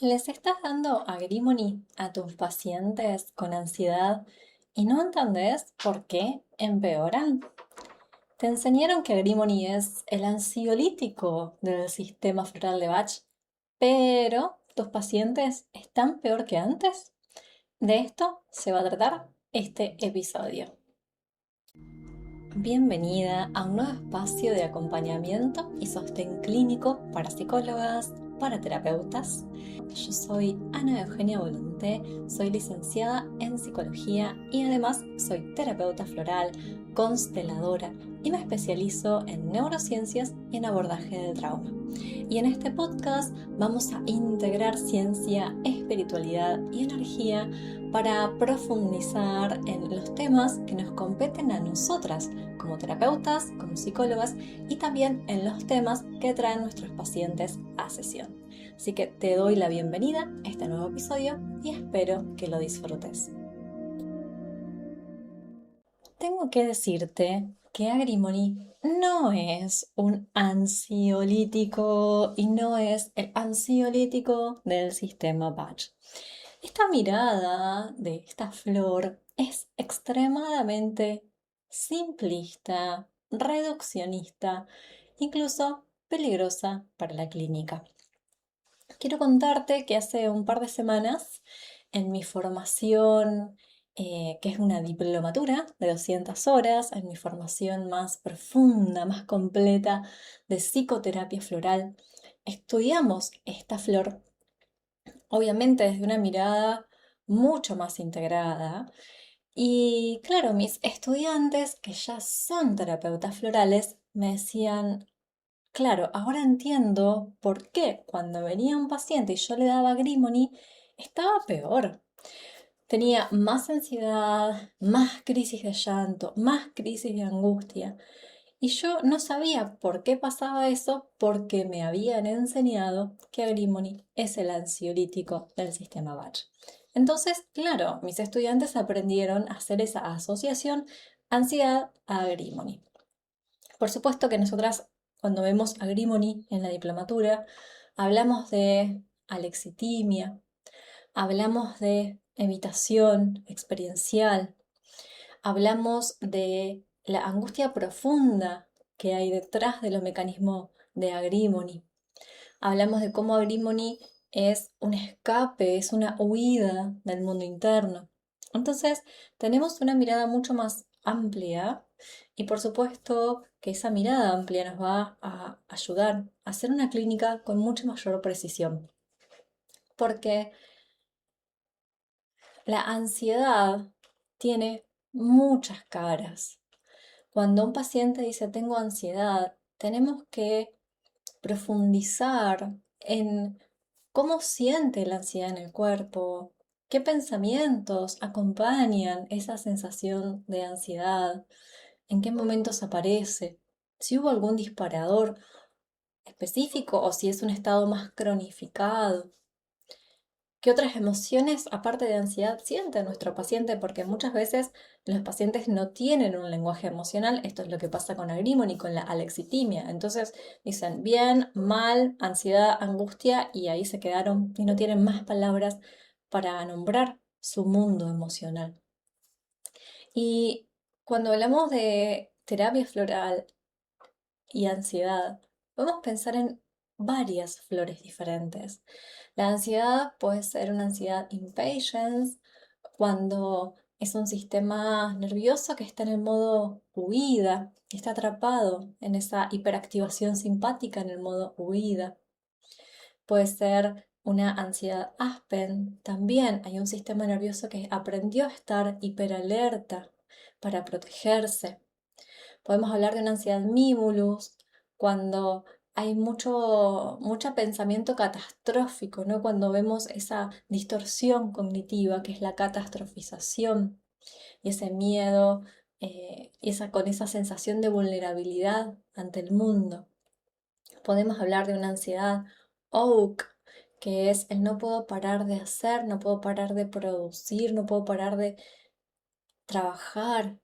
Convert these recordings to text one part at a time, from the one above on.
¿Les estás dando Agrimony a tus pacientes con ansiedad y no entendés por qué empeoran? Te enseñaron que Agrimony es el ansiolítico del sistema floral de Bach, pero tus pacientes están peor que antes. De esto se va a tratar este episodio. Bienvenida a un nuevo espacio de acompañamiento y sostén clínico para psicólogas, para terapeutas. Yo soy Ana Eugenia Volunté, soy licenciada en psicología y además soy terapeuta floral, consteladora y me especializo en neurociencias y en abordaje del trauma. Y en este podcast vamos a integrar ciencia, espiritualidad y energía para profundizar en los temas que nos competen a nosotras como terapeutas, como psicólogas y también en los temas que traen nuestros pacientes a sesión. Así que te doy la bienvenida a este nuevo episodio y espero que lo disfrutes. Tengo que decirte que Agrimony no es un ansiolítico y no es el ansiolítico del sistema Bach. Esta mirada de esta flor es extremadamente simplista, reduccionista, incluso peligrosa para la clínica. Quiero contarte que hace un par de semanas, en mi formación, que es una diplomatura de 200 horas, en mi formación más profunda, más completa de psicoterapia floral, estudiamos esta flor, obviamente desde una mirada mucho más integrada. Y claro, mis estudiantes, que ya son terapeutas florales, me decían, claro, ahora entiendo por qué cuando venía un paciente y yo le daba Grimony, estaba peor. Tenía más ansiedad, más crisis de llanto, más crisis de angustia. Y yo no sabía por qué pasaba eso, porque me habían enseñado que Agrimony es el ansiolítico del sistema Bach. Entonces, claro, mis estudiantes aprendieron a hacer esa asociación ansiedad a Agrimony. Por supuesto que nosotras, cuando vemos Agrimony en la diplomatura, hablamos de alexitimia, hablamos de evitación experiencial, hablamos de la angustia profunda que hay detrás de los mecanismos de Agrimony. Hablamos de cómo Agrimony es un escape, es una huida del mundo interno. Entonces, tenemos una mirada mucho más amplia y por supuesto que esa mirada amplia nos va a ayudar a hacer una clínica con mucha mayor precisión. Porque la ansiedad tiene muchas caras. Cuando un paciente dice tengo ansiedad, tenemos que profundizar en cómo siente la ansiedad en el cuerpo, qué pensamientos acompañan esa sensación de ansiedad, en qué momentos aparece, si hubo algún disparador específico o si es un estado más cronificado. ¿Qué otras emociones, aparte de ansiedad, siente nuestro paciente? Porque muchas veces los pacientes no tienen un lenguaje emocional. Esto es lo que pasa con Agrimon y con la alexitimia. Entonces dicen bien, mal, ansiedad, angustia y ahí se quedaron y no tienen más palabras para nombrar su mundo emocional. Y cuando hablamos de terapia floral y ansiedad, podemos pensar en varias flores diferentes. La ansiedad puede ser una ansiedad impatience, cuando es un sistema nervioso que está en el modo huida, que está atrapado en esa hiperactivación simpática en el modo huida. Puede ser una ansiedad aspen, también hay un sistema nervioso que aprendió a estar hiperalerta para protegerse. Podemos hablar de una ansiedad mimulus, cuando hay mucho pensamiento catastrófico, ¿no? Cuando vemos esa distorsión cognitiva que es la catastrofización y ese miedo, con esa sensación de vulnerabilidad ante el mundo. Podemos hablar de una ansiedad oak, que es el no puedo parar de hacer, no puedo parar de producir, no puedo parar de trabajar.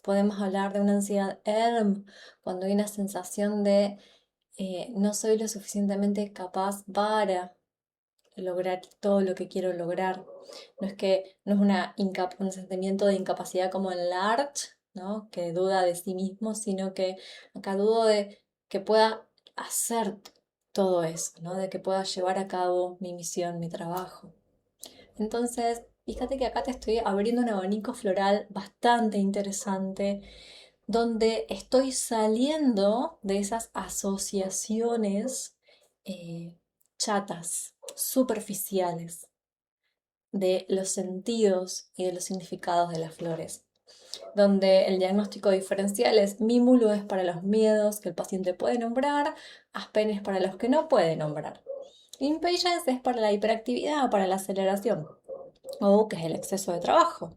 Podemos hablar de una ansiedad ELM, cuando hay una sensación de no soy lo suficientemente capaz para. lograr todo lo que quiero lograr. No es un sentimiento de incapacidad como en Larch, ¿no? Que duda de sí mismo, sino que acá dudo de que pueda hacer todo eso, ¿no? De que pueda llevar a cabo mi misión, mi trabajo. Entonces, fíjate que acá te estoy abriendo un abanico floral bastante interesante, donde estoy saliendo de esas asociaciones eh, chatas, superficiales, de los sentidos y de los significados de las flores, donde el diagnóstico diferencial es Mimulu es para los miedos que el paciente puede nombrar, Aspen es para los que no puede nombrar. Impatience es para la hiperactividad o para la aceleración, o que es el exceso de trabajo.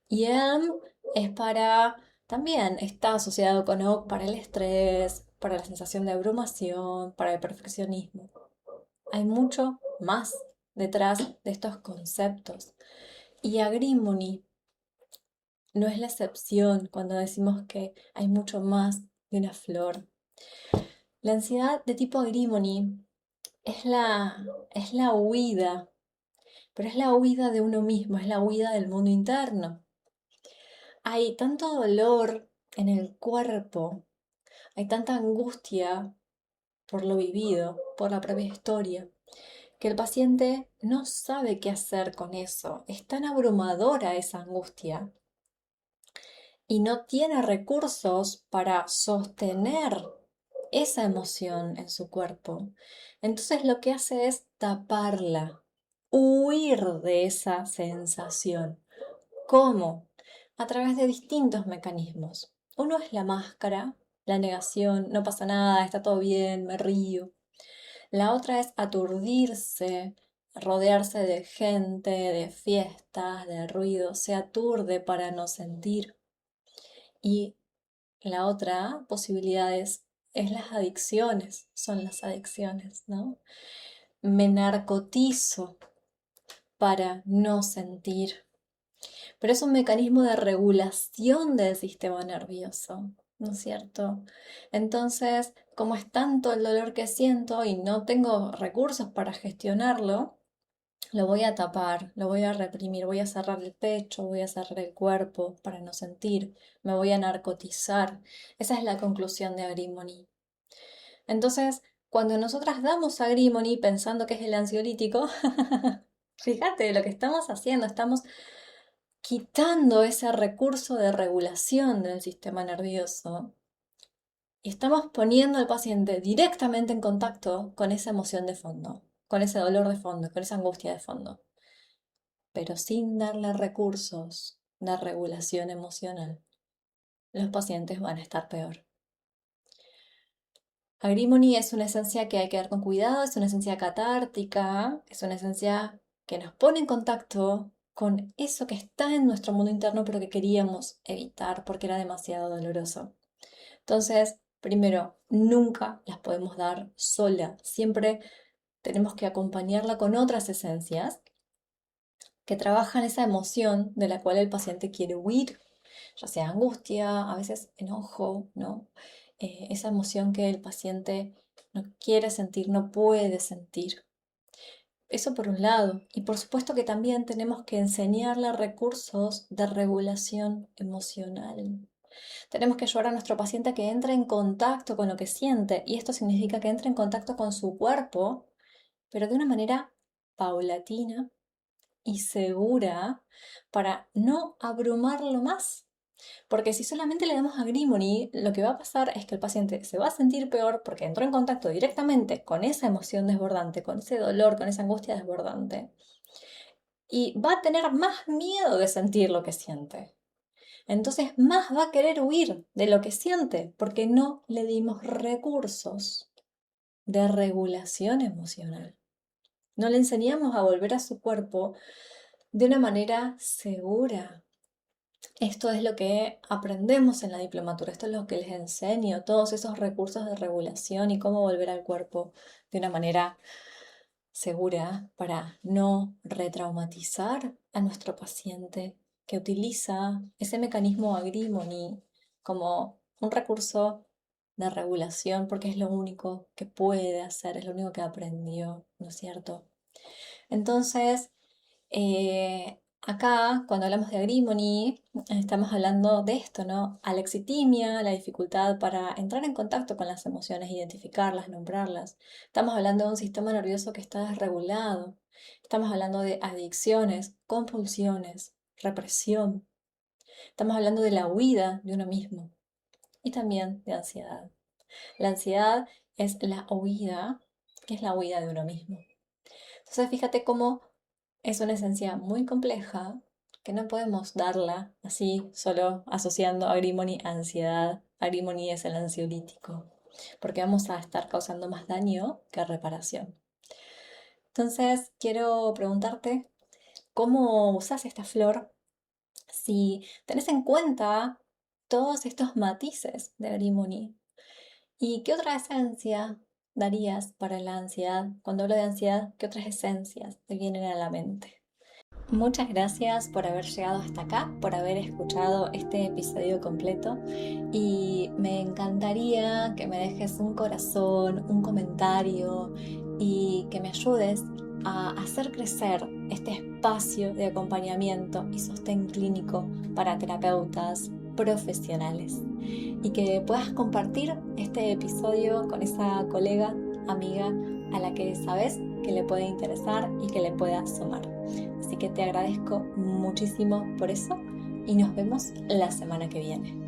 Y M es para, también está asociado con O para el estrés, para la sensación de abrumación, para el perfeccionismo. Hay mucho más detrás de estos conceptos. Y Agrimony no es la excepción cuando decimos que hay mucho más de una flor. La ansiedad de tipo Agrimony es es la huida, pero es la huida de uno mismo, es la huida del mundo interno. Hay tanto dolor en el cuerpo, hay tanta angustia por lo vivido, por la propia historia, que el paciente no sabe qué hacer con eso. Es tan abrumadora esa angustia y no tiene recursos para sostener esa emoción en su cuerpo. Entonces lo que hace es taparla, huir de esa sensación. ¿Cómo? A través de distintos mecanismos. Uno es la máscara, la negación, no pasa nada, está todo bien, me río. La otra es aturdirse, rodearse de gente, de fiestas, de ruido, se aturde para no sentir. Y la otra posibilidad es las adicciones, son las adicciones, ¿no? Me narcotizo para no sentir. Pero es un mecanismo de regulación del sistema nervioso, ¿no es cierto? Entonces, como es tanto el dolor que siento y no tengo recursos para gestionarlo, lo voy a tapar, lo voy a reprimir, voy a cerrar el pecho, voy a cerrar el cuerpo para no sentir, me voy a narcotizar. Esa es la conclusión de Agrimony. Entonces, cuando nosotras damos Agrimony pensando que es el ansiolítico, fíjate lo que estamos haciendo, estamos quitando ese recurso de regulación del sistema nervioso y estamos poniendo al paciente directamente en contacto con esa emoción de fondo, con ese dolor de fondo, con esa angustia de fondo, pero sin darle recursos de regulación emocional. Los pacientes van a estar peor. Agrimony es una esencia que hay que dar con cuidado, es una esencia catártica, es una esencia que nos pone en contacto con eso que está en nuestro mundo interno pero que queríamos evitar porque era demasiado doloroso. Entonces, primero, nunca las podemos dar sola, siempre tenemos que acompañarla con otras esencias que trabajan esa emoción de la cual el paciente quiere huir, ya sea angustia, a veces enojo, ¿no? Esa emoción que el paciente no quiere sentir, no puede sentir. Eso por un lado. Y por supuesto que también tenemos que enseñarle recursos de regulación emocional. Tenemos que ayudar a nuestro paciente a que entre en contacto con lo que siente. Y esto significa que entre en contacto con su cuerpo, pero de una manera paulatina y segura para no abrumarlo más. Porque si solamente le damos Agrimony, lo que va a pasar es que el paciente se va a sentir peor porque entró en contacto directamente con esa emoción desbordante, con ese dolor, con esa angustia desbordante. Y va a tener más miedo de sentir lo que siente. Entonces más va a querer huir de lo que siente porque no le dimos recursos de regulación emocional. No le enseñamos a volver a su cuerpo de una manera segura. Esto es lo que aprendemos en la diplomatura, esto es lo que les enseño, todos esos recursos de regulación y cómo volver al cuerpo de una manera segura para no retraumatizar a nuestro paciente que utiliza ese mecanismo Agrimony como un recurso de regulación porque es lo único que puede hacer, es lo único que aprendió, ¿no es cierto? Entonces, acá, cuando hablamos de agrimony, estamos hablando de esto, ¿no? Alexitimia, la dificultad para entrar en contacto con las emociones, identificarlas, nombrarlas. Estamos hablando de un sistema nervioso que está desregulado. Estamos hablando de adicciones, compulsiones, represión. Estamos hablando de la huida de uno mismo y también de ansiedad. La ansiedad es la huida, que es la huida de uno mismo. Entonces, fíjate cómo es una esencia muy compleja que no podemos darla así, solo asociando agrimony a ansiedad. Agrimony es el ansiolítico, porque vamos a estar causando más daño que reparación. Entonces, quiero preguntarte, ¿cómo usas esta flor si tenés en cuenta todos estos matices de agrimony? ¿Y qué otra esencia darías para la ansiedad? Cuando hablo de ansiedad, ¿qué otras esencias te vienen a la mente? Muchas gracias por haber llegado hasta acá, por haber escuchado este episodio completo y me encantaría que me dejes un corazón, un comentario y que me ayudes a hacer crecer este espacio de acompañamiento y sostén clínico para terapeutas profesionales y que puedas compartir este episodio con esa colega, amiga a la que sabes que le puede interesar y que le pueda sumar. Así que te agradezco muchísimo por eso y nos vemos la semana que viene.